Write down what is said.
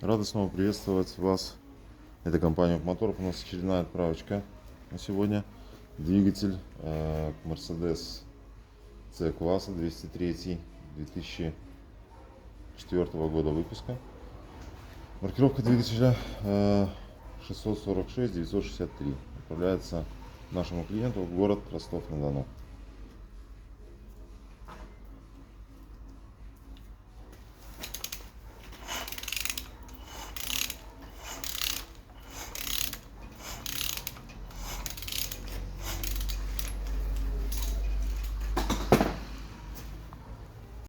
Рада снова приветствовать вас. Это компания Моторов. У нас очередная отправочка на сегодня. Двигатель Mercedes C-класса 203 2004 года выпуска. Маркировка двигателя 646 963. Отправляется нашему клиенту в город Ростов-на-Дону.